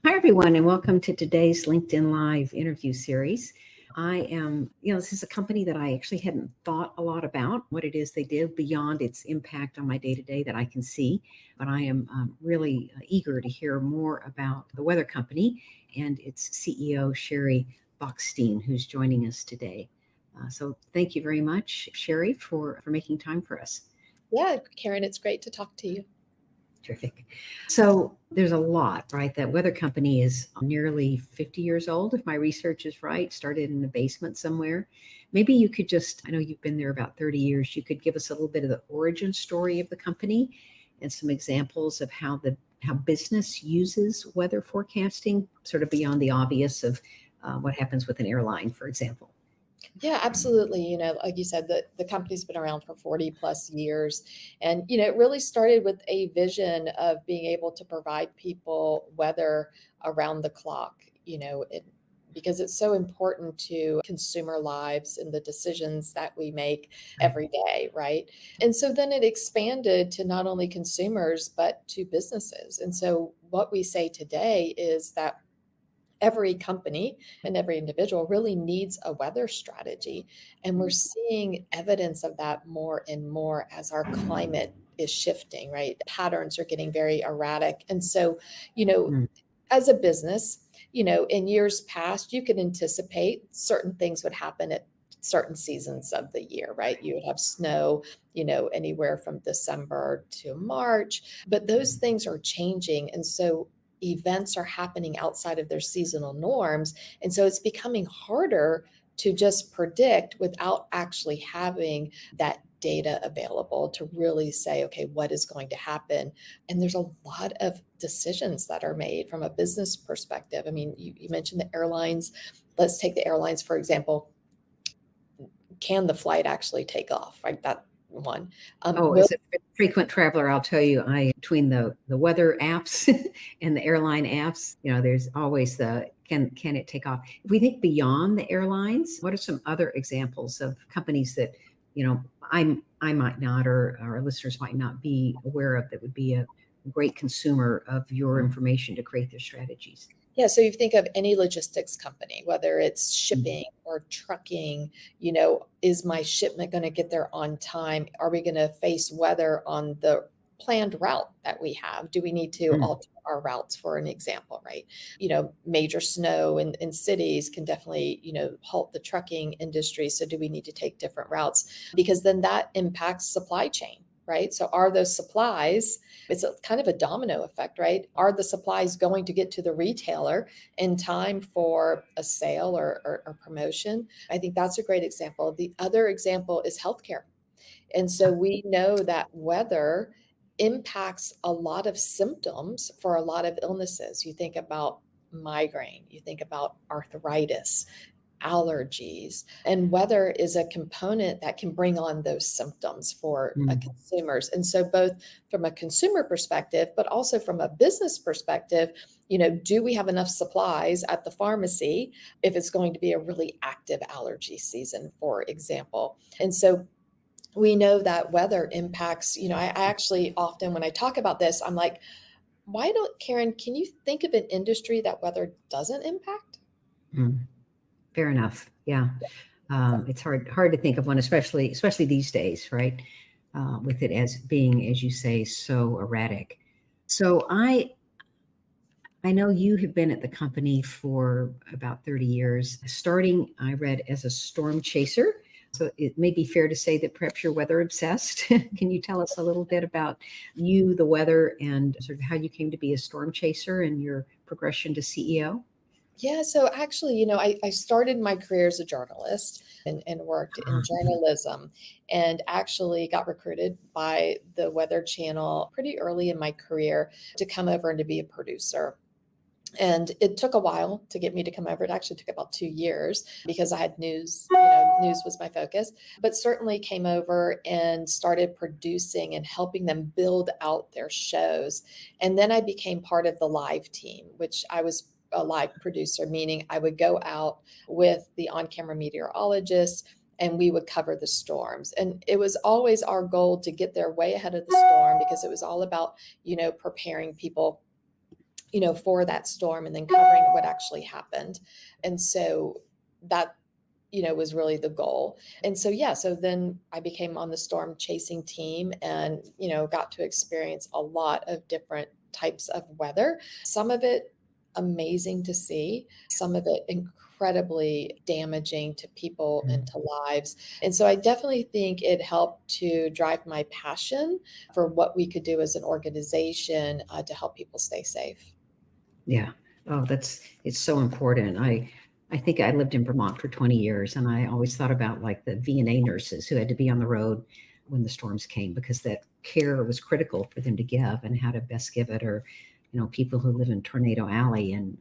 Hi, everyone, and welcome to today's LinkedIn Live interview series. I am, this is a company that I actually hadn't thought a lot about what it is they did beyond its impact on my day to day that I can see. But I am really eager to hear more about the weather company and its CEO, Sheri Bachstein, who's joining us today. So thank you very much, Sheri, for making time for us. Yeah, Karen, it's great to talk to you. Terrific. So there's a lot, right? That weather company is nearly 50 years old, if my research is right, started in a basement somewhere. Maybe you could I know you've been there about 30 years, you could give us a little bit of the origin story of the company and some examples of how business uses weather forecasting, sort of beyond the obvious of what happens with an airline, for example. Yeah, absolutely. Like you said, the company's been around for 40 plus years. And, it really started with a vision of being able to provide people weather around the clock, because it's so important to consumer lives and the decisions that we make every day, right? And so then it expanded to not only consumers, but to businesses. And so what we say today is that every company and every individual really needs a weather strategy. And we're seeing evidence of that more and more as our climate is shifting, right? Patterns are getting very erratic. And so, as a business, in years past, you could anticipate certain things would happen at certain seasons of the year, right? You would have snow, anywhere from December to March, but those things are changing. And so events are happening outside of their seasonal norms. And so it's becoming harder to just predict without actually having that data available to really say, okay, what is going to happen? And there's a lot of decisions that are made from a business perspective. I mean, you mentioned the airlines. Let's take the airlines, for example. Can the flight actually take off? Right? That one. As a frequent traveler, I'll tell you, between the weather apps and the airline apps, there's always can it take off? If we think beyond the airlines, what are some other examples of companies that, I might not, or our listeners might not be aware of, that would be a great consumer of your information to create their strategies? Yeah, so you think of any logistics company, whether it's shipping or trucking, is my shipment going to get there on time? Are we going to face weather on the planned route that we have? Do we need to alter our routes, for an example, right? Major snow in cities can definitely, halt the trucking industry. So do we need to take different routes? Because then that impacts supply chain, right? So are those supplies, it's kind of a domino effect, right? Are the supplies going to get to the retailer in time for a sale or promotion? I think that's a great example. The other example is healthcare. And so we know that weather impacts a lot of symptoms for a lot of illnesses. You think about migraine, you think about arthritis, allergies, and weather is a component that can bring on those symptoms for consumers. And so both from a consumer perspective, but also from a business perspective, do we have enough supplies at the pharmacy if it's going to be a really active allergy season, for example? And so we know that weather impacts, I actually often, when I talk about this, I'm like, Karen, can you think of an industry that weather doesn't impact? Fair enough. Yeah. It's hard to think of one, especially these days, right? With it as being, as you say, so erratic. So I know you have been at the company for about 30 years, starting, I read, as a storm chaser. So it may be fair to say that perhaps you're weather obsessed. Can you tell us a little bit about you, the weather, and sort of how you came to be a storm chaser and your progression to CEO? Yeah, so actually, I started my career as a journalist and worked in journalism, and actually got recruited by the Weather Channel pretty early in my career to come over and to be a producer. And it took a while to get me to come over. It actually took about 2 years because I had news, news was my focus, but certainly came over and started producing and helping them build out their shows. And then I became part of the live team, which I was a live producer, meaning I would go out with the on-camera meteorologist and we would cover the storms. And it was always our goal to get there way ahead of the storm because it was all about, preparing people for that storm and then covering what actually happened. And so that, was really the goal. And so, yeah, so then I became on the storm chasing team and, got to experience a lot of different types of weather. Some of it amazing to see, some of it incredibly damaging to people and to lives. And so I definitely think it helped to drive my passion for what we could do as an organization to help people stay safe. Yeah. Oh, it's so important. I think I lived in Vermont for 20 years, and I always thought about like the VNA nurses who had to be on the road when the storms came, because that care was critical for them to give, and how to best give it, or, people who live in Tornado Alley, and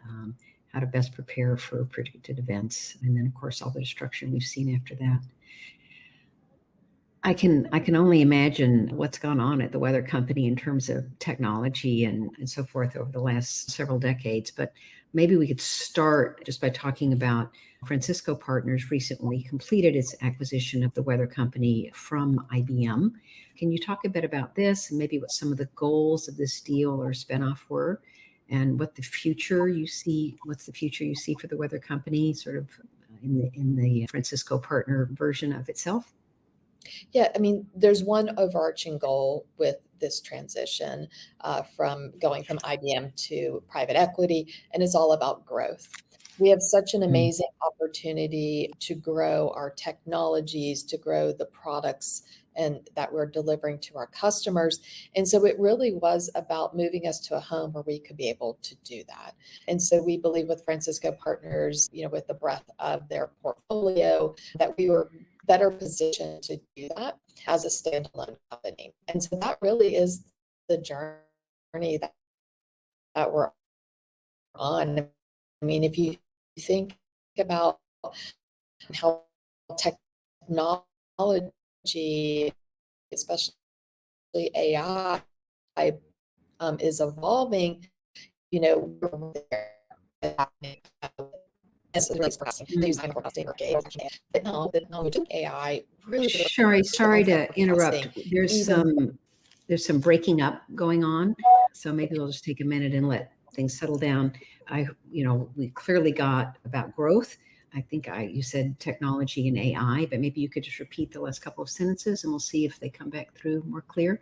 how to best prepare for predicted events. And then, of course, all the destruction we've seen after that. I can only imagine what's gone on at the weather company in terms of technology and so forth over the last several decades. But maybe we could start just by talking about Francisco Partners recently completed its acquisition of the weather company from IBM. Can you talk a bit about this, and maybe what some of the goals of this deal or spinoff were, and what the future you see? What's the future you see for the weather company, sort of in the Francisco Partner version of itself? Yeah, I mean, there's one overarching goal with this transition from going from IBM to private equity, and it's all about growth. We have such an Mm. amazing opportunity to grow our technologies, to grow the products and that we're delivering to our customers. And so it really was about moving us to a home where we could be able to do that. And so we believe with Francisco Partners, with the breadth of their portfolio, that we were better positioned to do that as a standalone company. And so that really is the journey that we're on. I mean, if you think about how technology, especially AI, is evolving, we're there. As it relates to forecasting, they use forecasting or but no, the knowledge of AI really Shari, sorry to interrupt. forecasting, even There's some breaking up going on, so maybe we'll just take a minute and let things settle down. We clearly got about growth. I think you said technology and AI, but maybe you could just repeat the last couple of sentences, and we'll see if they come back through more clear.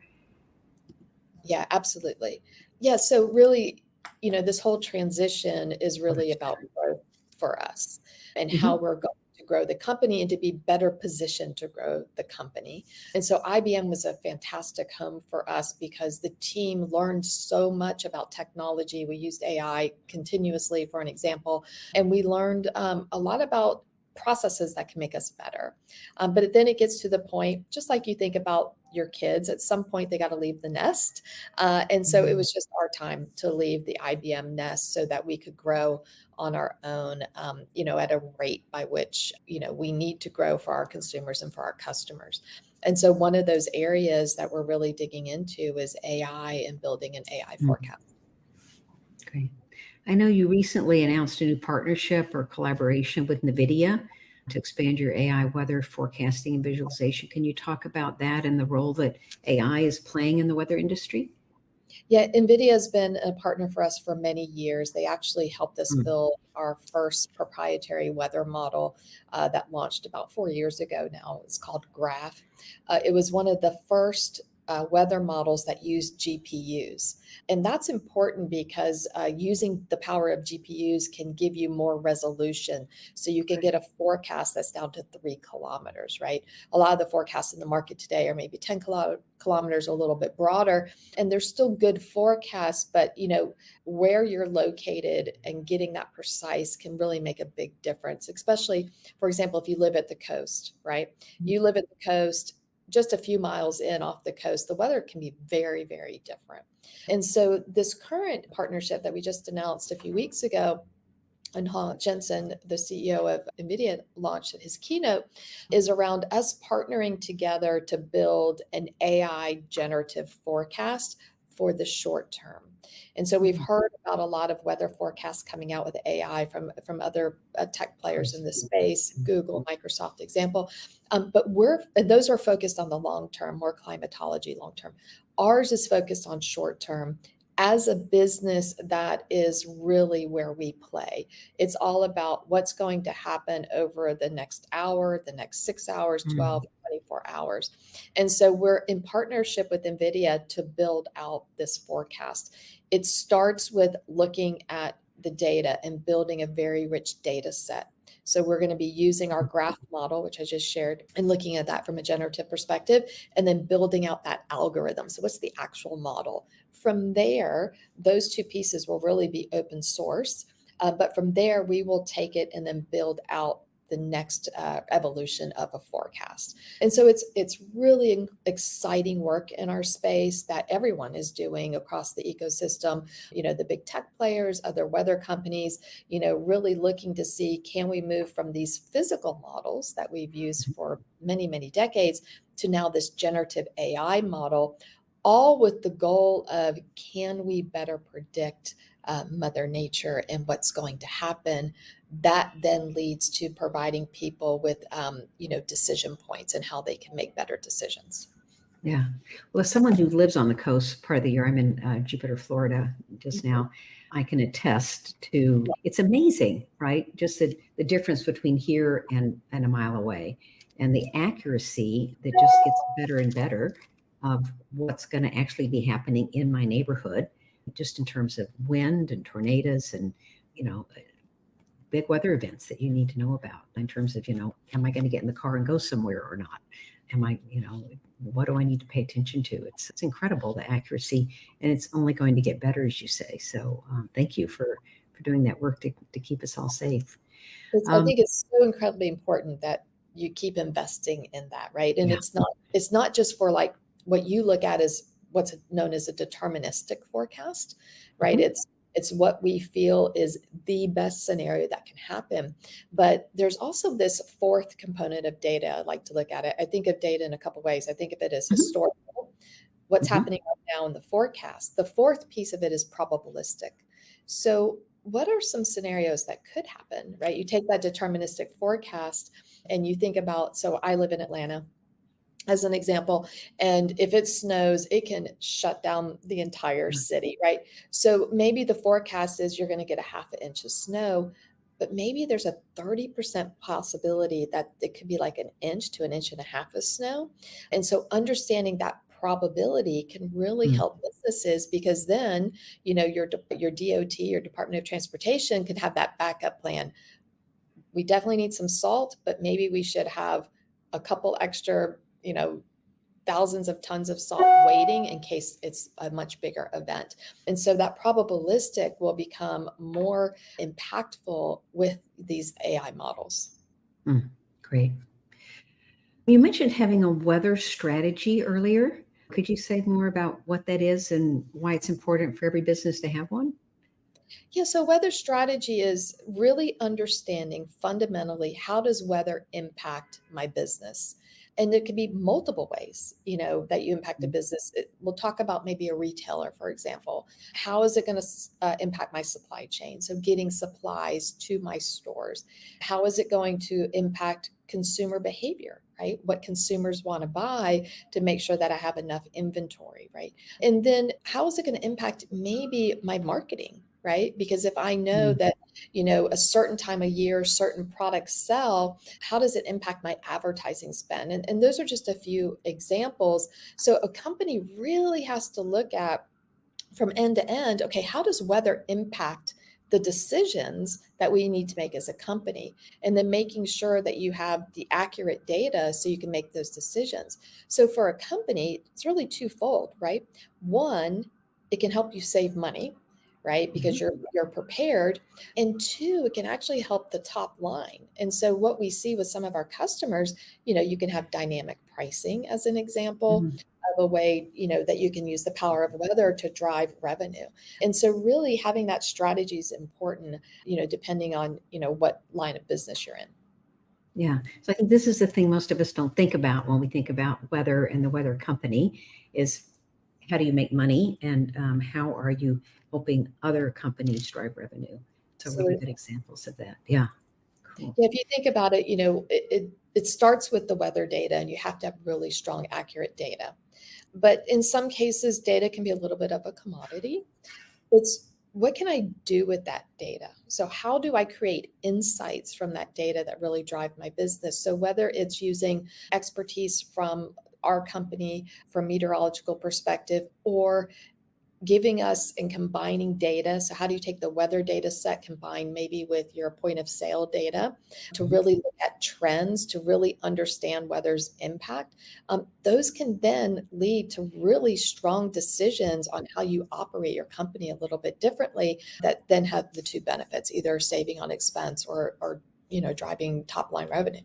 Yeah, absolutely. Yeah, so really, this whole transition is Oh, really that's about growth for us and better. how we're going to grow the company and to be better positioned to grow the company. And so IBM was a fantastic home for us because the team learned so much about technology. We used AI continuously, for an example, and we learned a lot about processes that can make us better. But then it gets to the point, just like you think about your kids, at some point they got to leave the nest. And so it was just our time to leave the IBM nest so that we could grow on our own, at a rate by which, we need to grow for our consumers and for our customers. And so one of those areas that we're really digging into is AI and building an AI Mhm. forecast. Great. I know you recently announced a new partnership or collaboration with NVIDIA to expand your AI weather forecasting and visualization. Can you talk about that and the role that AI is playing in the weather industry? Yeah, NVIDIA has been a partner for us for many years. They actually helped us Mm. build our first proprietary weather model that launched about 4 years ago now. It's called Graph. It was one of the first weather models that used GPUs. And that's important because using the power of GPUs can give you more resolution. So you can get a forecast that's down to 3 kilometers, right? A lot of the forecasts in the market today are maybe 10 kilometers, a little bit broader, and they're still good forecasts, but where you're located and getting that precise can really make a big difference, especially, for example, if you live at the coast, right? You live at the coast, just a few miles in off the coast, the weather can be very, very different. And so this current partnership that we just announced a few weeks ago, and Jensen, the CEO of NVIDIA, launched at his keynote, is around us partnering together to build an AI generative forecast for the short term. And so we've heard about a lot of weather forecasts coming out with AI from other tech players in this space, Google, Microsoft example. But those are focused on the long term, more climatology long term. Ours is focused on short term as a business, that is really where we play. It's all about what's going to happen over the next hour, the next 6 hours, Mm. 12, 24 hours. And so we're in partnership with NVIDIA to build out this forecast. It starts with looking at the data and building a very rich data set. So we're going to be using our graph model, which I just shared, and looking at that from a generative perspective, and then building out that algorithm. So what's the actual model? From there, those two pieces will really be open source. But from there, we will take it and then build out the next evolution of a forecast. And so it's really exciting work in our space that everyone is doing across the ecosystem. The big tech players, other weather companies, really looking to see, can we move from these physical models that we've used for many, many decades to now this generative AI model, all with the goal of, can we better predict Mother Nature and what's going to happen? That then leads to providing people with, decision points and how they can make better decisions. Yeah. Well, as someone who lives on the coast part of the year, I'm in Jupiter, Florida just now, I can attest to, it's amazing, right? Just the difference between here and a mile away, and the accuracy that just gets better and better of what's going to actually be happening in my neighborhood, just in terms of wind and tornadoes and, big weather events that you need to know about, in terms of, am I going to get in the car and go somewhere or not? Am I, what do I need to pay attention to? It's incredible, the accuracy, and it's only going to get better, as you say. So thank you for doing that work to keep us all safe. I think it's so incredibly important that you keep investing in that, right? And Yeah. it's not just for like what you look at as what's known as a deterministic forecast, right? Mhm. It's what we feel is the best scenario that can happen. But there's also this fourth component of data. I like to look at it. I think of data in a couple of ways. I think of it as Mhm. historical, what's Mhm. happening right now in the forecast. The fourth piece of it is probabilistic. So what are some scenarios that could happen, right? You take that deterministic forecast and you think about, so I live in Atlanta as an example, and if it snows, it can shut down the entire Yeah. city, right? So maybe the forecast is you're going to get a half an inch of snow, but maybe there's a 30% possibility that it could be like an inch to an inch and a half of snow. And so understanding that probability can really Mm. help businesses, because then, your DOT, your Department of Transportation, can have that backup plan. We definitely need some salt, but maybe we should have a couple extra, thousands of tons of salt waiting in case it's a much bigger event. And so that probabilistic will become more impactful with these AI models. Mm. Great. You mentioned having a weather strategy earlier. Could you say more about what that is and why it's important for every business to have one? Yeah, so weather strategy is really understanding fundamentally, how does weather impact my business? And it could be multiple ways, that you impact a Mm. business. We'll talk about maybe a retailer, for example. How is it going to impact my supply chain? So getting supplies to my stores. How is it going to impact consumer behavior, right? What consumers want to buy to make sure that I have enough inventory, right? And then how is it going to impact maybe my marketing, right? Because if I know Mm. that, a certain time of year, certain products sell, how does it impact my advertising spend? And those are just a few examples. So a company really has to look at, from end to end, okay, how does weather impact the decisions that we need to make as a company? And then making sure that you have the accurate data so you can make those decisions. So for a company, it's really twofold, right? One, it can help you save money, right? Because Mhm. you're prepared. And two, it can actually help the top line. And so what we see with some of our customers, you can have dynamic pricing as an example Mhm. of a way, that you can use the power of weather to drive revenue. And so really having that strategy is important, depending on, what line of business you're in. Yeah. So I think this is the thing most of us don't think about when we think about weather and the weather company is, how do you make money, and how are you helping other companies drive revenue? So really good Absolutely. examples of that. Yeah. Cool. Yeah, if you think about it, it starts with the weather data, and you have to have really strong, accurate data. But in some cases, data can be a little bit of a commodity. It's what can I do with that data? So how do I create insights from that data that really drive my business? So whether it's using expertise from our company from meteorological perspective, or giving us and combining data. So how do you take the weather data set combined maybe with your point of sale data to really look at trends, to really understand weather's impact? Those can then lead to really strong decisions on how you operate your company a little bit differently, that then have the two benefits, either saving on expense or driving top line revenue.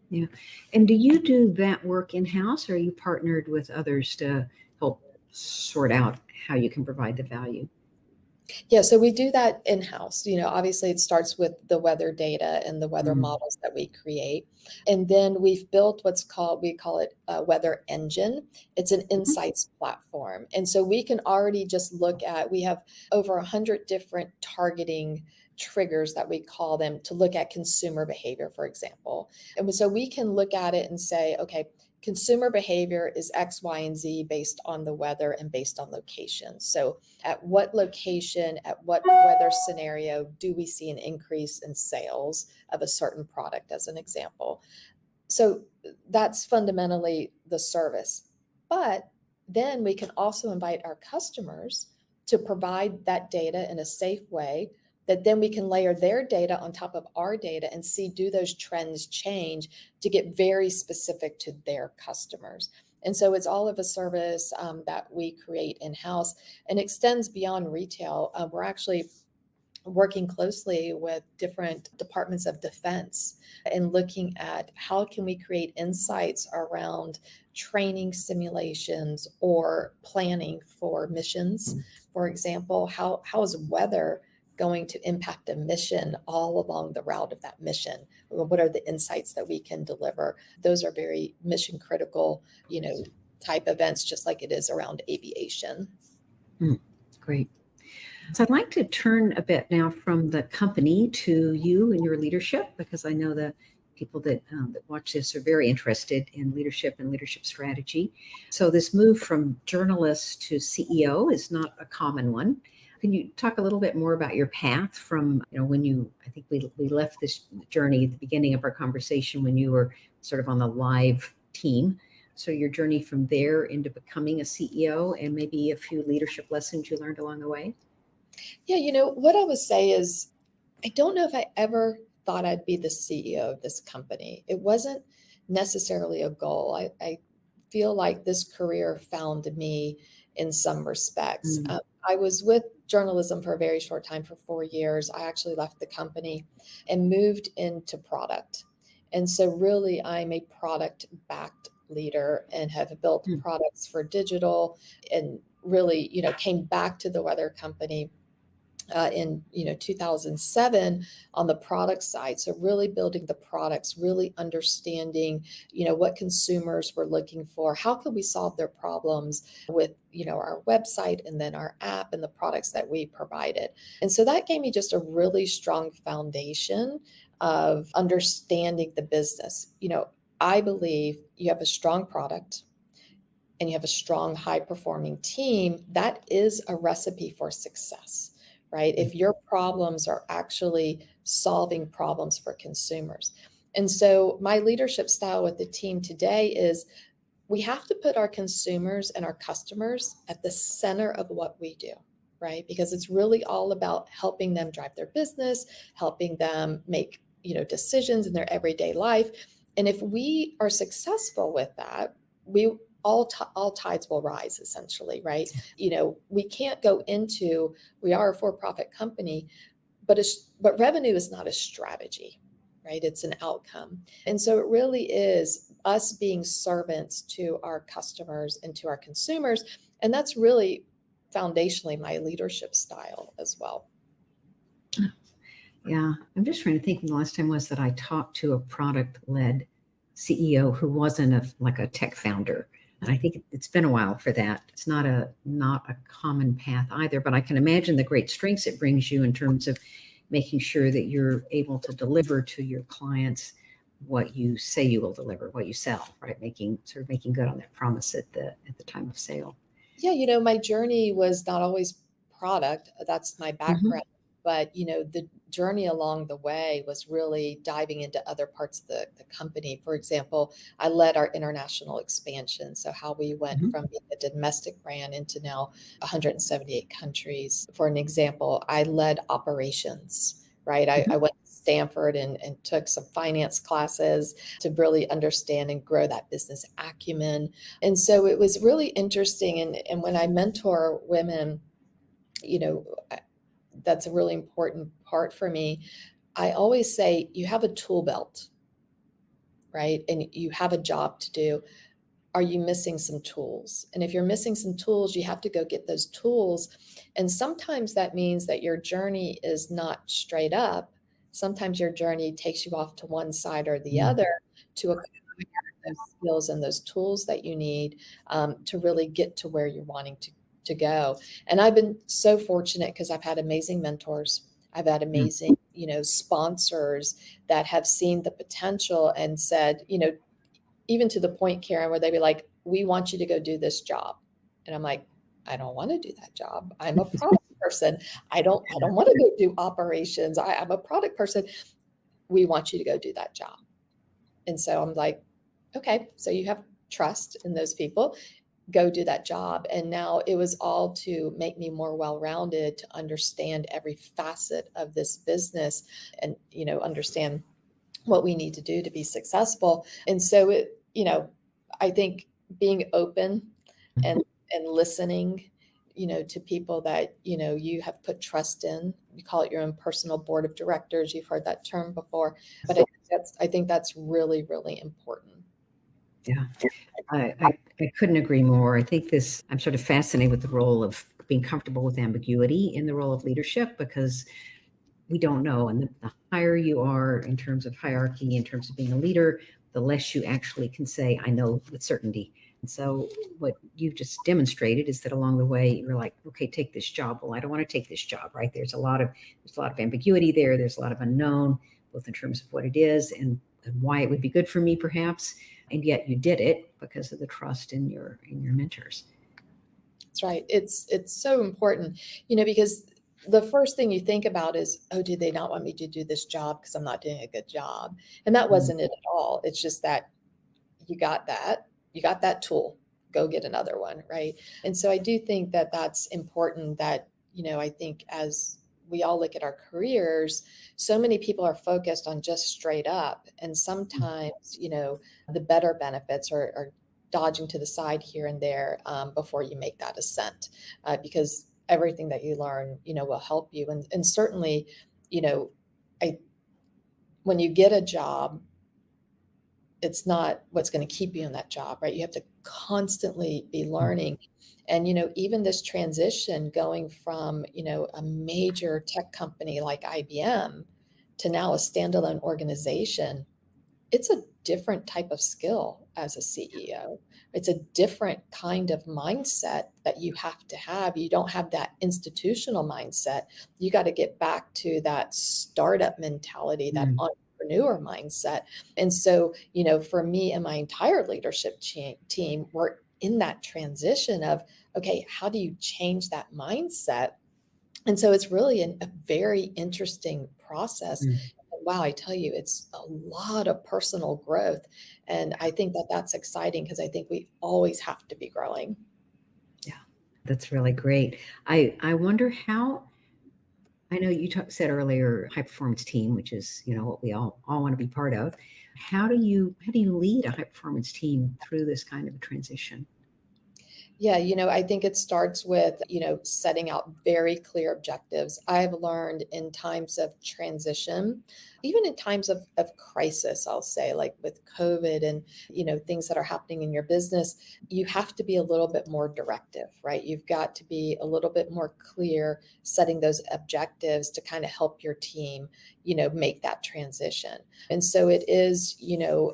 Yeah. And do you do that work in-house, or are you partnered with others to help sort out how you can provide the value? Yeah, so we do that in-house. Obviously it starts with the weather data and the weather Mm. models that we create. And then we've built we call it a weather engine. It's an Mhm. insights platform. And so we can already just we have over 100 different targeting triggers that we call them, to look at consumer behavior, for example. And so we can look at it and say, okay, consumer behavior is X, Y, and Z based on the weather and based on location. So at what location, at what weather scenario do we see an increase in sales of a certain product, as an example? So that's fundamentally the service. But then we can also invite our customers to provide that data in a safe way, that then we can layer their data on top of our data and see, do those trends change, to get very specific to their customers. And so it's all of a service that we create in-house, and extends beyond retail. We're actually working closely with different departments of defense and looking at how can we create insights around training simulations or planning for missions. For example, how is weather going to impact a mission all along the route of that mission? What are the insights that we can deliver? Those are very mission critical, type events, just like it is around aviation. Great. So I'd like to turn a bit now from the company to you and your leadership, because I know the people that watch this are very interested in leadership and leadership strategy. So this move from journalist to CEO is not a common one. Can you talk a little bit more about your path from, I think we left this journey at the beginning of our conversation when you were sort of on the live team. So your journey from there into becoming a CEO, and maybe a few leadership lessons you learned along the way? Yeah, what I would say is, I don't know if I ever thought I'd be the CEO of this company. It wasn't necessarily a goal. I feel like this career found me in some respects. Mm. I was with journalism for a very short time, for 4 years. I actually left the company and moved into product. And so, really, I'm a product backed leader and have built Mm. products for digital, and really, came back to the weather company in 2007 on the product side. So really building the products, really understanding what consumers were looking for, how could we solve their problems with our website and then our app and the products that we provided. And so that gave me just a really strong foundation of understanding the business. I believe you have a strong product and you have a strong, high performing team, that is a recipe for success, right? If your problems are actually solving problems for consumers. And so my leadership style with the team today is, we have to put our consumers and our customers at the center of what we do, right? Because it's really all about helping them drive their business, helping them make, decisions in their everyday life. And if we are successful with that, all tides will rise, essentially, right? We can't go into, we are a for-profit company, but revenue is not a strategy, right? It's an outcome. And so it really is us being servants to our customers and to our consumers. And that's really foundationally my leadership style as well. Yeah, I'm just trying to think when the last time was that I talked to a product-led CEO who wasn't like a tech founder. And I think it's been a while for that. It's not a common path either, but I can imagine the great strengths it brings you in terms of making sure that you're able to deliver to your clients what you say you will deliver, what you sell, right? Making good on that promise at the time of sale. Yeah, my journey was not always product. That's my Mhm. background. But, the journey along the way was really diving into other parts of the company. For example, I led our international expansion. So, how we went Mhm. from being a domestic brand into now 178 countries. For an example, I led operations. Right. I Mhm. went to Stanford and took some finance classes to really understand and grow that business acumen. And so it was really interesting. And when I mentor women, you know, that's a really important part for me. I always say you have a tool belt, right? And you have a job to do. Are you missing some tools? And if you're missing some tools, you have to go get those tools. And sometimes that means that your journey is not straight up. Sometimes your journey takes you off to one side or the Mm. other to acquire those skills and those tools that you need to really get to where you're wanting to go. And I've been so fortunate because I've had amazing mentors. I've had Mm. amazing, sponsors that have seen the potential and said, even to the point, Karen, where they'd be like, we want you to go do this job. And I'm like, I don't want to do that job. I'm a product person. I don't want to go do operations. I'm a product person. We want you to go do that job. And so I'm like, okay, so you have trust in those people, go do that job. And now it was all to make me more well-rounded, to understand every facet of this business and, understand what we need to do to be successful. And so I think being open and listening, to people that, you have put trust in. You call it your own personal board of directors. You've heard that term before, but I think that's really, really important. Yeah. I couldn't agree more. I think I'm sort of fascinated with the role of being comfortable with ambiguity in the role of leadership because we don't know. And the higher you are in terms of hierarchy, in terms of being a leader, the less you actually can say, I know with certainty. And so what you've just demonstrated is that along the way, you're like, okay, take this job. Well, I don't want to take this job, right? There's a lot of ambiguity there. There's a lot of unknown, both in terms of what it is and why it would be good for me, perhaps. And yet you did it because of the trust in your mentors. That's right. It's so important, because the first thing you think about is, oh, do they not want me to do this job because I'm not doing a good job? And that Mm. wasn't it at all. It's just that you got that tool, go get another one, right? And so I do think that that's important that, I think as we all look at our careers, so many people are focused on just straight up. And sometimes, the better benefits are dodging to the side here and there before you make that ascent, because everything that you learn, will help you. And certainly, you know, I when you get a job, it's not what's going to keep you in that job, right? You have to constantly be learning. And, even this transition going from, a major tech company like IBM to now a standalone organization, it's a different type of skill as a CEO. It's a different kind of mindset that you have to have. You don't have that institutional mindset. You got to get back to that startup mentality, that Mm. entrepreneur mindset. And so, for me and my entire leadership team, we're in that transition of, okay, how do you change that mindset? And so it's really a very interesting process. Mm. Wow, I tell you, it's a lot of personal growth. And I think that that's exciting because I think we always have to be growing. Yeah, that's really great. I wonder how. I know you said earlier high performance team, which is what we all want to be part of. How do you lead a high performance team through this kind of a transition? Yeah, I think it starts with, setting out very clear objectives. I've learned in times of transition, even in times of crisis, I'll say, like with COVID and, things that are happening in your business, you have to be a little bit more directive, right? You've got to be a little bit more clear, setting those objectives to kind of help your team, make that transition. And so it is,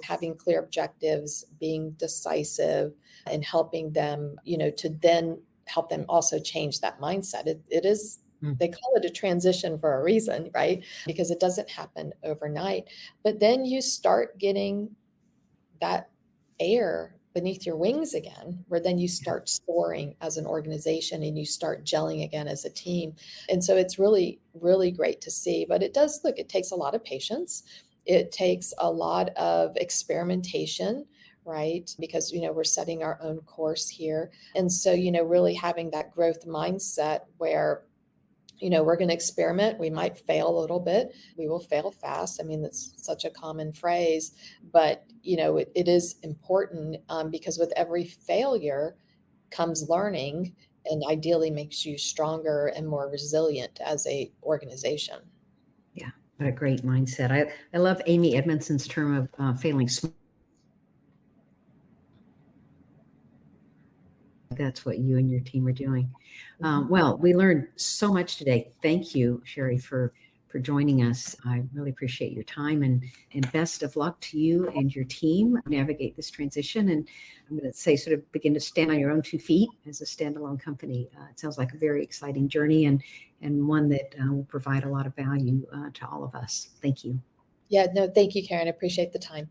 having clear objectives, being decisive, and helping them, to then help them also change that mindset. It is Mm. They call it a transition for a reason, right? Because it doesn't happen overnight. But then you start getting that air beneath your wings again, where then you start soaring as an organization and you start gelling again as a team. And so it's really, really great to see. But it does look, it takes a lot of patience. It takes a lot of experimentation, right? Because, we're setting our own course here. And so, really having that growth mindset where we're going to experiment. We might fail a little bit. We will fail fast. I mean, that's such a common phrase, but it is important, because with every failure comes learning, and ideally makes you stronger and more resilient as a organization. Yeah, what a great mindset. I love Amy Edmondson's term of failing small. That's what you and your team are doing. Well, we learned so much today. Thank you, Sheri, for joining us. I really appreciate your time, and best of luck to you and your team navigate this transition. And I'm going to say, sort of begin to stand on your own 2 feet as a standalone company. It sounds like a very exciting journey, and one that will provide a lot of value to all of us. Thank you. Yeah, no, thank you, Karen. I appreciate the time.